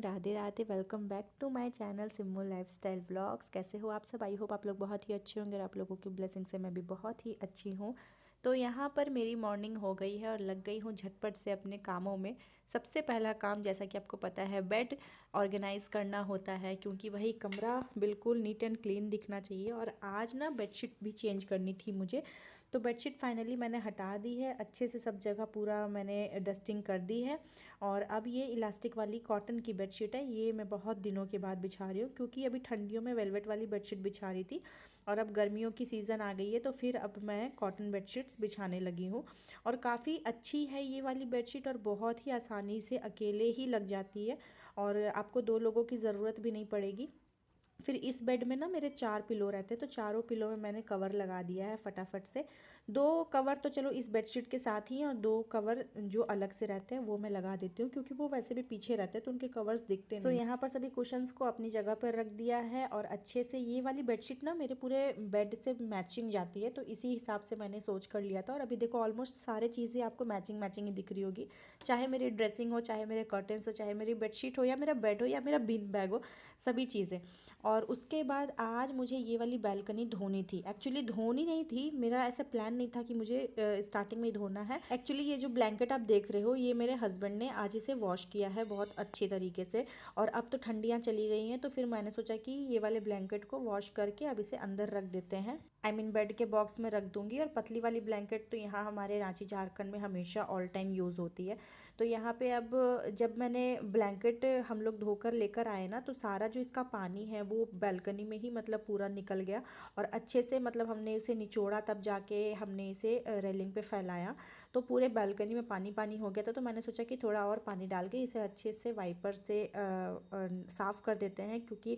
Radhe Radhe. Welcome back to my channel Simmo lifestyle vlogs. कैसे हो आप सब? आई होप आप लोग बहुत ही अच्छे होंगे और आप लोगों की ब्लेसिंग से मैं भी बहुत ही अच्छी हूँ। तो यहाँ पर मेरी मॉर्निंग हो गई है और लग गई हूँ झटपट से अपने कामों में। सबसे पहला काम, जैसा कि आपको पता है, बेड ऑर्गेनाइज़ करना होता है, क्योंकि वही कमरा बिल्कुल नीट एंड क्लीन दिखना चाहिए। और आज ना बेडशीट भी चेंज करनी थी मुझे, तो बेडशीट फाइनली मैंने हटा दी है। अच्छे से सब जगह पूरा मैंने डस्टिंग कर दी है। और अब ये इलास्टिक वाली कॉटन की बेडशीट है, ये मैं बहुत दिनों के बाद बिछा रही हूँ, क्योंकि अभी ठंडियों में वेलवेट वाली बेडशीट बिछा रही थी और अब गर्मियों की सीज़न आ गई है, तो फिर अब मैं कॉटन बेडशीट्स बिछाने लगी हूँ। और काफ़ी अच्छी है ये वाली बेडशीट और बहुत ही आसानी से अकेले ही लग जाती है और आपको दो लोगों की ज़रूरत भी नहीं पड़ेगी। फिर इस बेड में ना मेरे 4 पिलो रहते हैं, तो चारों पिलो में मैंने कवर लगा दिया है फटाफट से। 2 कवर तो चलो इस बेडशीट के साथ ही हैं और 2 कवर जो अलग से रहते हैं वो मैं लगा देती हूँ, क्योंकि वो वैसे भी पीछे रहते हैं तो उनके कवर्स दिखते नहीं। यहाँ पर सभी कुशन्स को अपनी जगह पर रख दिया है और अच्छे से ये वाली बेडशीट ना मेरे पूरे बेड से मैचिंग जाती है, तो इसी हिसाब से मैंने सोच कर लिया था। और अभी देखो ऑलमोस्ट सारे चीज़ें आपको मैचिंग मैचिंग ही दिख रही होगी, चाहे मेरी ड्रेसिंग हो, चाहे मेरे कर्टन्स हो, चाहे मेरी बेडशीट हो, या मेरा बेड हो, या मेरा बीन बैग हो, सभी चीज़ें। और उसके बाद आज मुझे ये वाली बालकनी धोनी थी। एक्चुअली धोनी नहीं थी, मेरा ऐसा प्लान नहीं था कि मुझे स्टार्टिंग में ही धोना है। एक्चुअली ये जो ब्लैंकेट आप देख रहे हो, ये मेरे हस्बैंड ने आज इसे वॉश किया है बहुत अच्छी तरीके से। और अब तो ठंडियाँ चली गई हैं, तो फिर मैंने सोचा कि ये वाले ब्लैंकेट को वॉश करके अब इसे अंदर रख देते हैं। आई मीन बेड के बॉक्स में रख दूंगी। और पतली वाली ब्लैंकेट तो यहाँ हमारे रांची झारखंड में हमेशा ऑल टाइम यूज़ होती है। तो यहाँ पे अब जब मैंने ब्लैंकेट हम लोग धोकर लेकर आए ना, तो सारा जो इसका पानी है वो बालकनी में ही मतलब पूरा निकल गया। और अच्छे से मतलब हमने इसे निचोड़ा, तब जाके हमने इसे रेलिंग पे फैलाया, तो पूरे बालकनी में पानी पानी हो गया था। तो मैंने सोचा कि थोड़ा और पानी डाल के इसे अच्छे से वाइपर से साफ़ कर देते हैं, क्योंकि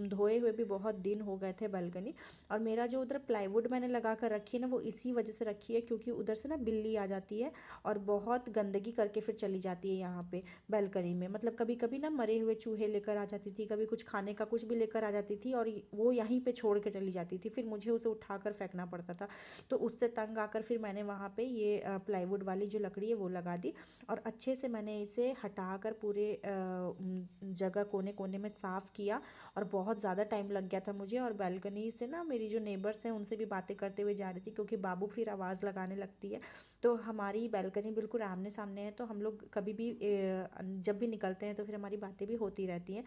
धोए हुए भी बहुत दिन हो गए थे बालकनी। और मेरा जो उधर प्लाईवुड मैंने लगा कर रखी है ना, वो इसी वजह से रखी है, क्योंकि उधर से ना बिल्ली आ जाती है और बहुत गंदगी करके फिर चली जाती है यहाँ पे बालकनी में। मतलब कभी कभी ना मरे हुए चूहे लेकर आ जाती थी, कभी कुछ खाने का कुछ भी लेकर आ जाती थी और वो यहीं पे छोड़ के चली जाती थी, फिर मुझे उसे उठाकर फेंकना पड़ता था। तो उससे तंग आकर फिर मैंने वहाँ पे ये प्लाईवुड वाली जो लकड़ी है वो लगा दी। और अच्छे से मैंने इसे हटाकर पूरे जगह कोने कोने में साफ़ किया। और बहुत ज़्यादा टाइम लग गया था मुझे। और बालकनी से ना मेरी जो नेबर्स हैं उनसे भी बातें करते हुए जा रही थी, क्योंकि बाबू फिर आवाज़ लगाने लगती है। तो हमारी बालकनी बिल्कुल आमने सामने है, तो हम लोग कभी भी जब भी निकलते हैं तो फिर हमारी बातें भी होती रहती हैं।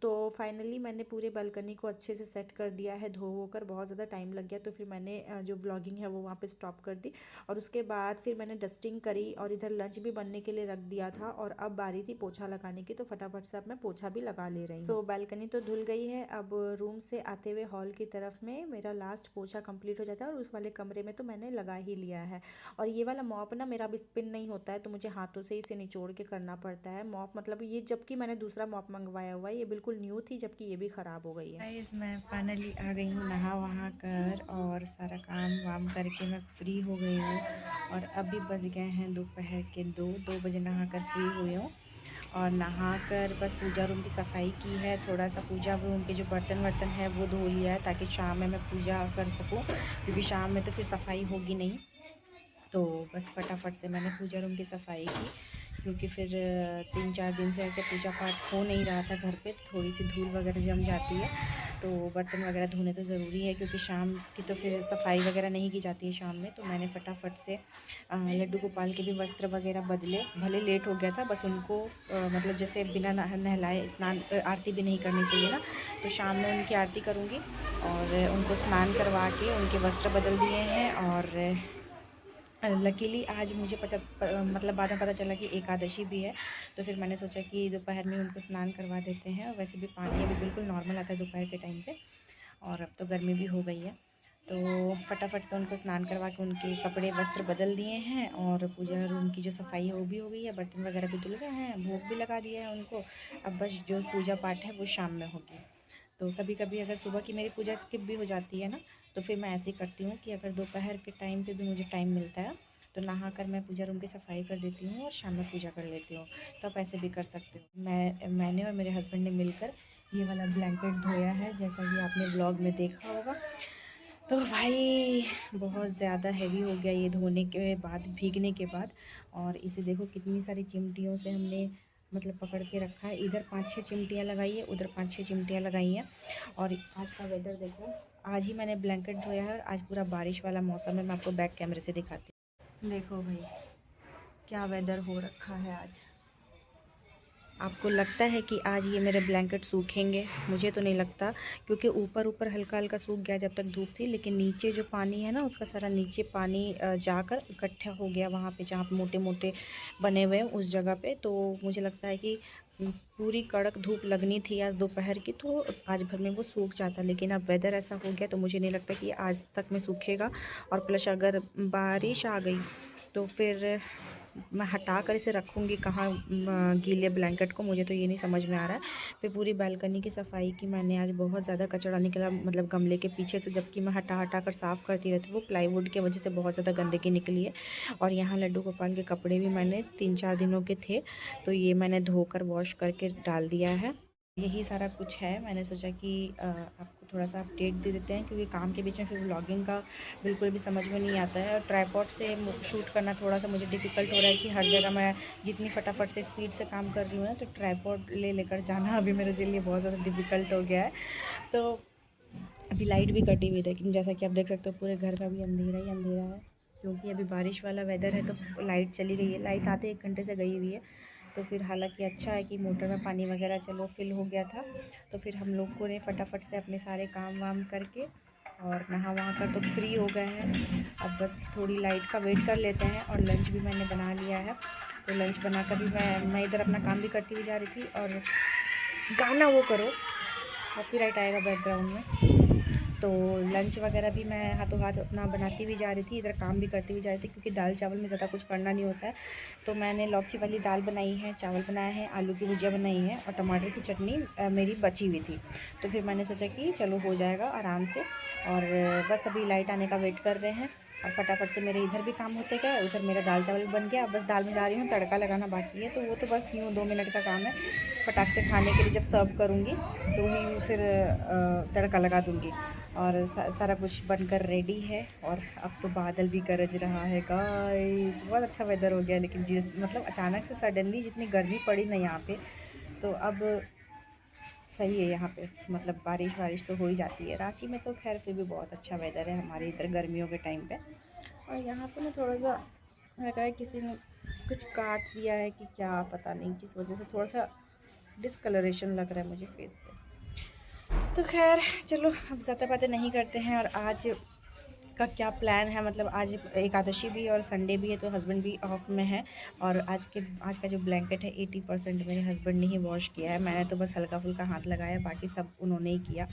तो फाइनली मैंने पूरे बालकनी को अच्छे से सेट कर दिया है, धो वो कर। बहुत ज़्यादा टाइम लग गया, तो फिर मैंने जो व्लॉगिंग है वो वहाँ पे स्टॉप कर दी। और उसके बाद फिर मैंने डस्टिंग करी और इधर लंच भी बनने के लिए रख दिया था। और अब बारी थी पोछा लगाने की, तो फटाफट से अब मैं पोछा भी लगा ले रही हूँ। सो बालकनी तो धुल गई है। अब रूम से आते हुए हॉल की तरफ में मेरा लास्ट पोछा कंप्लीट हो जाता है, और उस वाले कमरे में तो मैंने लगा ही लिया है। और ये वाला मॉप ना मेरा अब स्पिन नहीं होता है, तो मुझे हाथों से इसे निचोड़ के करना पड़ता है। मॉप मतलब ये, जबकि मैंने दूसरा मॉप मंगवाया हुआ है, ये बिल्कुल न्यू थी, जबकि ये भी ख़राब हो गई है। गाइस मैं फाइनली आ गई हूँ नहा वहा कर और सारा काम वाम करके मैं फ्री हो गई हूँ। और अभी बज गए हैं दोपहर के 2 बजे नहा कर फ्री हुई हूँ। और नहा कर बस पूजा रूम की सफाई की है, थोड़ा सा पूजा रूम के जो बर्तन वर्तन है वो धो लिया है, ताकि शाम में मैं पूजा कर सकूँ, क्योंकि शाम में तो फिर सफाई होगी नहीं। तो बस फटाफट से मैंने पूजा रूम की सफाई की, क्योंकि फिर 3-4 दिन से ऐसे पूजा पाठ हो नहीं रहा था घर पे, तो थोड़ी सी धूल वगैरह जम जाती है। तो बर्तन वगैरह धोने तो ज़रूरी है, क्योंकि शाम की तो फिर सफाई वगैरह नहीं की जाती है शाम में। तो मैंने फटाफट से लड्डू गोपाल के भी वस्त्र वगैरह बदले। भले लेट हो गया था, बस उनको मतलब जैसे बिना नहलाए स्नान आरती भी नहीं करनी चाहिए ना, तो शाम में उनकी आरती करूँगी। और उनको स्नान करवा के उनके वस्त्र बदल दिए हैं। और लकीली आज मुझे मतलब बाद में पता चला कि एकादशी भी है, तो फिर मैंने सोचा कि दोपहर में उनको स्नान करवा देते हैं। और वैसे भी पानी अभी बिल्कुल नॉर्मल आता है दोपहर के टाइम पे, और अब तो गर्मी भी हो गई है। तो फटाफट से उनको स्नान करवा के उनके कपड़े वस्त्र बदल दिए हैं। और पूजा रूम की जो सफाई है वो भी हो गई है, बर्तन वगैरह भी धुल गए हैं, भोग भी लगा दिया है उनको। अब बस जो पूजा पाठ है वो शाम में होगी। तो कभी कभी अगर सुबह की मेरी पूजा स्किप भी हो जाती है ना, तो फिर मैं ऐसे ही करती हूँ कि अगर दोपहर के टाइम पे भी मुझे टाइम मिलता है, तो नहा कर मैं पूजा रूम की सफाई कर देती हूँ और शाम में पूजा कर लेती हूँ। तो आप ऐसे भी कर सकते हो। मैंने और मेरे हस्बैंड ने मिलकर ये वाला ब्लैंकेट धोया है, जैसा कि आपने ब्लॉग में देखा होगा। तो भाई बहुत ज़्यादा हैवी हो गया ये धोने के बाद, भीगने के बाद। और इसे देखो कितनी सारी चिमटियों से हमने मतलब पकड़ के रखा है। इधर 5-6 चिमटियाँ लगाई है, उधर 5-6 चिमटियाँ लगाई हैं। और आज का वेदर देखो, आज ही मैंने ब्लैंकेट धोया है और आज पूरा बारिश वाला मौसम है। मैं आपको बैक कैमरे से दिखाती हूँ। देखो भाई क्या वेदर हो रखा है आज। आपको लगता है कि आज ये मेरे ब्लैंकेट सूखेंगे? मुझे तो नहीं लगता, क्योंकि ऊपर ऊपर हल्का हल्का सूख गया जब तक धूप थी, लेकिन नीचे जो पानी है ना, उसका सारा नीचे पानी जाकर इकट्ठा हो गया वहाँ पे जहाँ पे मोटे मोटे बने हुए हैं उस जगह पे। तो मुझे लगता है कि पूरी कड़क धूप लगनी थी आज दोपहर की, तो आज भर में वो सूख जाता। लेकिन अब वेदर ऐसा हो गया तो मुझे नहीं लगता कि आज तक में सूखेगा। और प्लस अगर बारिश आ गई तो फिर मैं हटा कर इसे रखूँगी कहाँ, गीले ब्लैंकेट को, मुझे तो ये नहीं समझ में आ रहा है। फिर पूरी बालकनी की सफाई की मैंने आज, बहुत ज़्यादा कचरा निकला मतलब गमले के पीछे से, जबकि मैं हटा हटा कर साफ़ करती रहती हूँ। वो प्लाईवुड की वजह से बहुत ज़्यादा गंदगी निकली है। और यहाँ लड्डू गोपाल के कपड़े भी मैंने 3-4 दिनों के थे, तो ये मैंने धोकर वॉश करके डाल दिया है। यही सारा कुछ है। मैंने सोचा कि आपको थोड़ा सा अपडेट दे देते हैं, क्योंकि काम के बीच में फिर व्लॉगिंग का बिल्कुल भी समझ में नहीं आता है। और ट्राइपॉड से शूट करना थोड़ा सा मुझे डिफ़िकल्ट हो रहा है कि हर जगह मैं जितनी फटाफट से स्पीड से काम कर रही हूँ ना, तो ट्राइपॉड ले लेकर जाना अभी मेरे लिए बहुत ज़्यादा डिफ़िकल्ट हो गया है। तो अभी लाइट भी कटी हुई है, लेकिन जैसा कि आप देख सकते हो पूरे घर का भी अंधेरा ही अंधेरा है, क्योंकि अभी बारिश वाला वेदर है। तो लाइट चली गई है, लाइट आते 1 घंटे से गई हुई है। तो फिर हालांकि अच्छा है कि मोटर में पानी वगैरह चलो फिल हो गया था। तो फिर हम लोगों ने फटाफट से अपने सारे काम वाम करके और नहा वहा कर तो फ्री हो गए हैं। अब बस थोड़ी लाइट का वेट कर लेते हैं। और लंच भी मैंने बना लिया है, तो लंच बनाकर भी मैं इधर अपना काम भी करती हुई जा रही थी। और गाना वो करो, कॉपीराइट आएगा बैकग्राउंड में। तो लंच वगैरह भी मैं हाथों हाथ अपना बनाती हुई जा रही थी, इधर काम भी करती हुई जा रही थी, क्योंकि दाल चावल में ज़्यादा कुछ करना नहीं होता है। तो मैंने लौकी वाली दाल बनाई है, चावल बनाया है, आलू की भुजिया बनाई है और टमाटर की चटनी मेरी बची हुई थी। तो फिर मैंने सोचा कि चलो हो जाएगा आराम से। और बस अभी लाइट आने का वेट कर रहे हैं। और फटाफट से मेरे इधर भी काम होते गए, उधर मेरा दाल चावल बन गया। बस दाल में जा रही हूँ, तड़का लगाना बाकी है, तो वो तो बस यूँ 2 मिनट का काम है। फटाक से खाने के लिए जब सर्व करूँगी तो ही फिर तड़का लगा दूँगी। और सारा कुछ बनकर रेडी है। और अब तो बादल भी गरज रहा है गाइस, बहुत अच्छा वेदर हो गया। लेकिन जिस मतलब अचानक से सडनली जितनी गर्मी पड़ी ना यहाँ पे, तो अब सही है यहाँ पे, मतलब बारिश वारिश तो हो ही जाती है। रांची में तो खैर फिर भी बहुत अच्छा वेदर है हमारे इधर गर्मियों के टाइम पे। और यहाँ पे ना थोड़ा सा लग रहा है किसी ने कुछ काट दिया है कि क्या, पता नहीं किस वजह से थोड़ा सा डिसकलरेशन लग रहा है मुझे फेस पे। तो खैर चलो, अब ज़्यादा बातें नहीं करते हैं। और आज का क्या प्लान है, मतलब आज एकादशी भी और संडे भी है, तो हस्बैंड भी ऑफ में है। और आज का जो ब्लैंकेट है 80% मेरे हस्बैंड ने ही वॉश किया है। मैंने तो बस हल्का फुल्का हाथ लगाया, बाकी सब उन्होंने ही किया।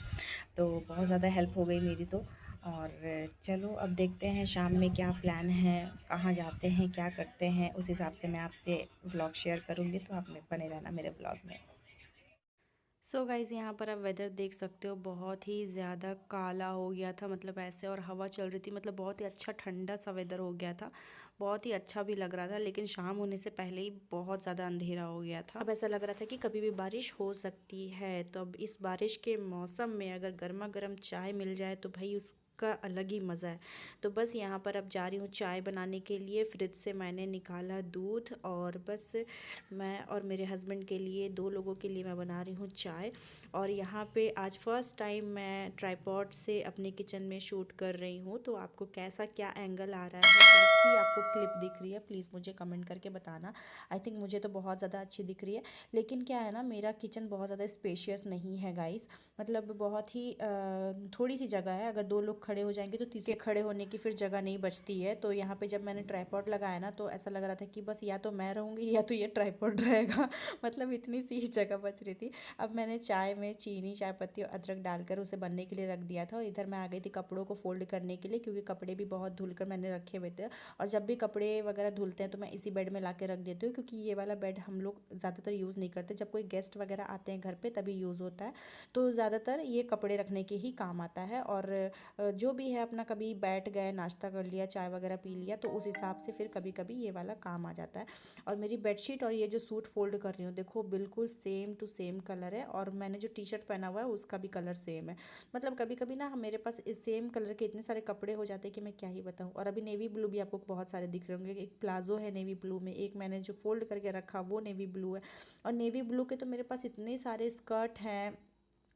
तो बहुत ज़्यादा हेल्प हो गई मेरी तो। और चलो अब देखते हैं शाम में क्या प्लान है, कहाँ जाते हैं, क्या करते हैं, उस हिसाब से मैं आपसे व्लॉग शेयर करूँगी। तो आप बने रहना मेरे व्लॉग में। सो गाइज़, यहाँ पर आप वेदर देख सकते हो, बहुत ही ज़्यादा काला हो गया था, मतलब ऐसे, और हवा चल रही थी, मतलब बहुत ही अच्छा ठंडा सा वेदर हो गया था। बहुत ही अच्छा भी लग रहा था, लेकिन शाम होने से पहले ही बहुत ज़्यादा अंधेरा हो गया था। अब ऐसा लग रहा था कि कभी भी बारिश हो सकती है। तो अब इस बारिश के मौसम में अगर गर्मा गर्म चाय मिल जाए तो भाई उसका अलग ही मज़ा है। तो बस यहाँ पर अब जा रही हूँ चाय बनाने के लिए। फ्रिज से मैंने निकाला दूध, और बस मैं और मेरे हस्बैंड के लिए, 2 लोगों के लिए मैं बना रही हूँ चाय। और यहाँ पे आज फ़र्स्ट टाइम मैं ट्राइपॉड से अपने किचन में शूट कर रही हूँ। तो आपको कैसा क्या एंगल आ रहा है, कैसी आपको क्लिप दिख रही है, प्लीज़ मुझे कमेंट करके बताना। आई थिंक मुझे तो बहुत ज़्यादा अच्छी दिख रही है। लेकिन क्या है ना, मेरा किचन बहुत ज़्यादा स्पेशियस नहीं है गाइस, मतलब बहुत ही थोड़ी सी जगह है। अगर 2 लोग खड़े हो जाएंगे तो तीसरे खड़े होने की फिर जगह नहीं बचती है। तो यहाँ पे जब मैंने ट्राइपॉड लगाया ना, तो ऐसा लग रहा था कि बस या तो मैं रहूँगी या तो ये ट्राइपॉड रहेगा मतलब इतनी सी ही जगह बच रही थी। अब मैंने चाय में चीनी, चाय पत्ती और अदरक डालकर उसे बनने के लिए रख दिया था। और इधर मैं आ गई थी कपड़ों को फोल्ड करने के लिए, क्योंकि कपड़े भी बहुत धुल कर मैंने रखे हुए थे। और जब भी कपड़े वगैरह धुलते हैं तो मैं इसी बेड में ला के रख देती हूँ, क्योंकि ये वाला बेड हम लोग ज़्यादातर यूज़ नहीं करते। जब कोई गेस्ट वगैरह आते हैं घर पे तभी यूज़ होता है। तो ज़्यादातर ये कपड़े रखने के ही काम आता है। और जो भी है अपना कभी बैठ गए, नाश्ता कर लिया, चाय वगैरह पी लिया, तो उस हिसाब से फिर कभी कभी ये वाला काम आ जाता है। और मेरी बेडशीट और ये जो सूट फोल्ड कर रही हूँ, देखो बिल्कुल सेम टू सेम कलर है, और मैंने जो टी शर्ट पहना हुआ है उसका भी कलर सेम है। मतलब कभी कभी ना मेरे पास इस सेम कलर के इतने सारे कपड़े हो जाते हैं कि मैं क्या ही बताऊँ। और अभी नेवी ब्लू भी आपको बहुत सारे दिख रहे होंगे, एक प्लाजो है नेवी ब्लू में, एक मैंने जो फोल्ड करके रखा वो नेवी ब्लू है। और नेवी ब्लू के तो मेरे पास इतने सारे स्कर्ट हैं,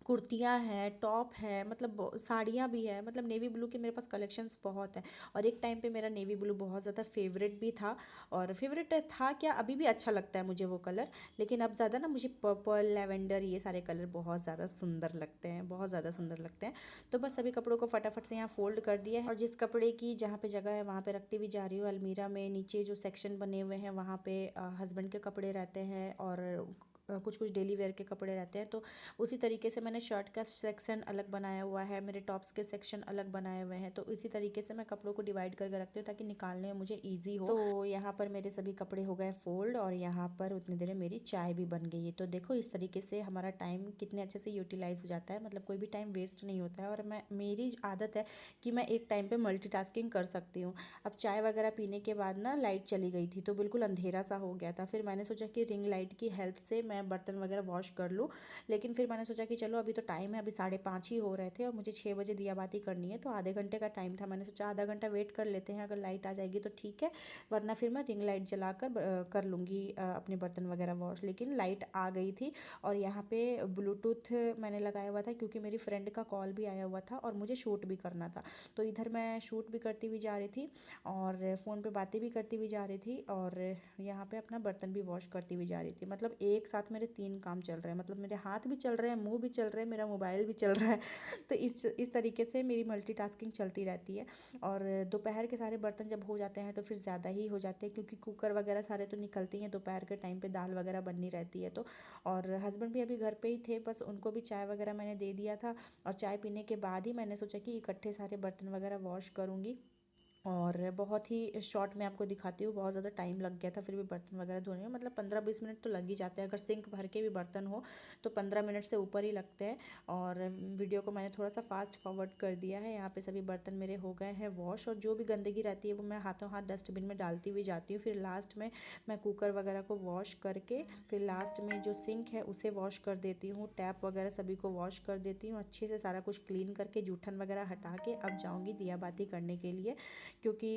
कुर्तियाँ हैं, टॉप है, मतलब साड़ियाँ भी है, मतलब नेवी ब्लू के मेरे पास कलेक्शंस बहुत है। और एक टाइम पे मेरा नेवी ब्लू बहुत ज़्यादा फेवरेट भी था, और फेवरेट था क्या, अभी भी अच्छा लगता है मुझे वो कलर। लेकिन अब ज़्यादा ना मुझे पर्पल, लेवेंडर, ये सारे कलर बहुत ज़्यादा सुंदर लगते हैं, बहुत ज़्यादा सुंदर लगते हैं। तो बस सभी कपड़ों को फटाफट से यहाँ फोल्ड कर दिया है, और जिस कपड़े की जहाँ पे जगह है वहाँ पे रखती हुई जा रही हूँ। अलमीरा में नीचे जो सेक्शन बने हुए हैं वहाँ पे हस्बैंड के कपड़े रहते हैं, और कुछ कुछ डेली वेयर के कपड़े रहते हैं। तो उसी तरीके से मैंने शर्ट का सेक्शन अलग बनाया हुआ है, मेरे टॉप्स के सेक्शन अलग बनाए हुए हैं। तो इसी तरीके से मैं कपड़ों को डिवाइड करके रखती हूँ ताकि निकालने में मुझे ईजी हो। तो यहाँ पर मेरे सभी कपड़े हो गए फोल्ड, और यहाँ पर उतनी देर में मेरी चाय भी बन गई है। तो देखो इस तरीके से हमारा टाइम कितने अच्छे से यूटिलाइज हो जाता है, मतलब कोई भी टाइम वेस्ट नहीं होता है। और मेरी आदत है कि मैं एक टाइम पर मल्टीटास्किंग कर सकती हूँ। अब चाय वगैरह पीने के बाद ना लाइट चली गई थी, तो बिल्कुल अंधेरा सा हो गया था। फिर मैंने सोचा कि रिंग लाइट की हेल्प से मैं बर्तन वगैरह वॉश कर लूँ। लेकिन फिर मैंने सोचा कि चलो अभी तो टाइम है, अभी 5:30 ही हो रहे थे, और मुझे 6 बजे दिया बाती करनी है, तो आधे घंटे का टाइम था। मैंने सोचा आधा घंटा वेट कर लेते हैं, अगर लाइट आ जाएगी तो ठीक है, वरना फिर मैं रिंग लाइट जला कर कर लूँगी अपने बर्तन वगैरह वॉश। लेकिन लाइट आ गई थी, और यहाँ पे ब्लूटूथ मैंने लगाया हुआ था क्योंकि मेरी फ्रेंड का कॉल भी आया हुआ था और मुझे शूट भी करना था। तो इधर मैं शूट भी करती हुई जा रही थी, और फ़ोन पे बातें भी करती हुई जा रही थी, और यहाँ पे अपना बर्तन भी वॉश करती हुई जा रही थी। मतलब एक साथ मेरे 3 काम चल रहे हैं, मतलब मेरे हाथ भी चल रहे हैं, मुंह भी चल रहे हैं, मेरा मोबाइल भी चल रहा है। तो इस तरीके से मेरी मल्टीटास्किंग चलती रहती है। और दोपहर के सारे बर्तन जब हो जाते हैं तो फिर ज़्यादा ही हो जाते हैं, क्योंकि कुकर वगैरह सारे तो निकलते ही हैं दोपहर के टाइम पे, दाल वगैरह बननी रहती है तो। और हस्बैंड भी अभी घर पे ही थे, बस उनको भी चाय वगैरह मैंने दे दिया था, और चाय पीने के बाद ही मैंने सोचा कि इकट्ठे सारे बर्तन वगैरह वॉश करूँगी। और बहुत ही शॉर्ट में आपको दिखाती हूँ, बहुत ज़्यादा टाइम लग गया था फिर भी बर्तन वगैरह धोने में, मतलब 15-20 मिनट तो लग ही जाते हैं। अगर सिंक भर के भी बर्तन हो तो 15 मिनट से ऊपर ही लगते हैं। और वीडियो को मैंने थोड़ा सा फास्ट फॉरवर्ड कर दिया है। यहाँ पे सभी बर्तन मेरे हो गए हैं वॉश, और जो भी गंदगी रहती है वो मैं हाथों हाथ डस्टबिन में डालती हुई जाती हूँ। फिर लास्ट में मैं कुकर वगैरह को वॉश करके, फिर लास्ट में जो सिंक है उसे वॉश कर देती हूँ, टैप वगैरह सभी को वॉश कर देती हूँ अच्छे से, सारा कुछ क्लीन करके जूठन वगैरह हटा के अब जाऊँगी दिया बाती करने के लिए। क्योंकि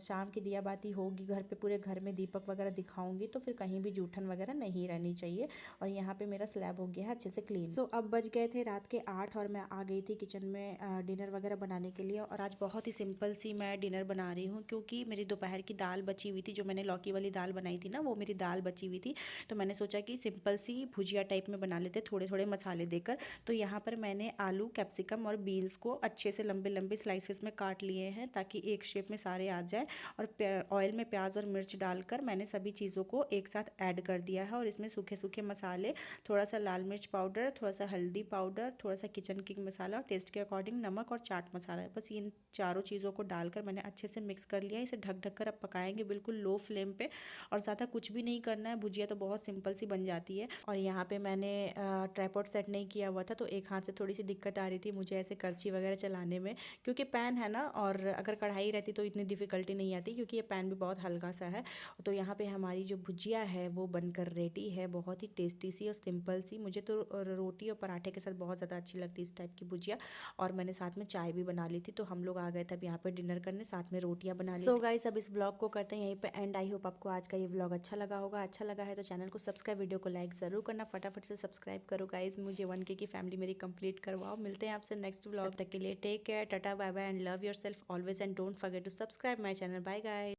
शाम की दिया बाती होगी घर पे, पूरे घर में दीपक वगैरह दिखाऊंगी, तो फिर कहीं भी जूठन वगैरह नहीं रहनी चाहिए। और यहाँ पे मेरा स्लैब हो गया है अच्छे से क्लीन। सो अब बज गए थे रात के 8, और मैं आ गई थी किचन में डिनर वगैरह बनाने के लिए। और आज बहुत ही सिंपल सी मैं डिनर बना रही हूँ, क्योंकि मेरी दोपहर की दाल बची हुई थी, जो मैंने लौकी वाली दाल बनाई थी ना, वो मेरी दाल बची हुई थी। तो मैंने सोचा कि सिंपल सी भुजिया टाइप में बना लेते, थोड़े थोड़े मसाले देकर। तो यहाँ पर मैंने आलू, कैप्सिकम और बीन्स को अच्छे से लंबे लंबे स्लाइसेस में काट लिए हैं, ताकि एक शेप में सारे आ जाए। और ऑयल में प्याज और मिर्च डालकर मैंने सभी चीज़ों को एक साथ ऐड कर दिया है। और इसमें सूखे सूखे मसाले, थोड़ा सा लाल मिर्च पाउडर, थोड़ा सा हल्दी पाउडर, थोड़ा सा किचन किंग मसाला, टेस्ट के अकॉर्डिंग नमक और चाट मसाला, बस इन चारों चीज़ों को डालकर मैंने अच्छे से मिक्स कर लिया। इसे ढक ढक कर अब पकाएंगे बिल्कुल लो फ्लेम पे, और ज़्यादा कुछ भी नहीं करना है। भुजिया तो बहुत सिंपल सी बन जाती है। और यहाँ पे मैंने ट्राइपॉड सेट नहीं किया हुआ था, तो एक हाथ से थोड़ी सी दिक्कत आ रही थी मुझे ऐसे करछी वगैरह चलाने में, क्योंकि पैन है ना, और अगर कढ़ाई रहती तो इतनी डिफ़िकल्टी नहीं आती, क्योंकि ये पैन भी बहुत हल्का सा है। तो यहाँ पे हमारी जो भुजिया है वो बनकर रेडी है, बहुत ही टेस्टी सी और सिंपल सी। मुझे तो रोटी और पराठे के साथ बहुत ज़्यादा अच्छी लगती है इस टाइप की भुजिया। और मैंने साथ में चाय भी बना ली थी, तो हम लोग आ गए थे अब यहाँ पे डिनर करने, साथ में रोटियाँ बना ली। सो गाइस, अब इस व्लॉग को करते हैं यहीं पे एंड। आई होप आपको आज का ये व्लॉग अच्छा लगा होगा। अच्छा लगा है तो चैनल को सब्सक्राइब, वीडियो को लाइक ज़रूर करना, फटाफट से सब्सक्राइब करो गाइज, मुझे 1K की फैमिली मेरी कंप्लीट करवाओ। मिलते हैं आपसे नेक्स्ट व्लॉग, तक के लिए take care, tata bye bye and love yourself always, and don't forget to subscribe my channel. Bye guys.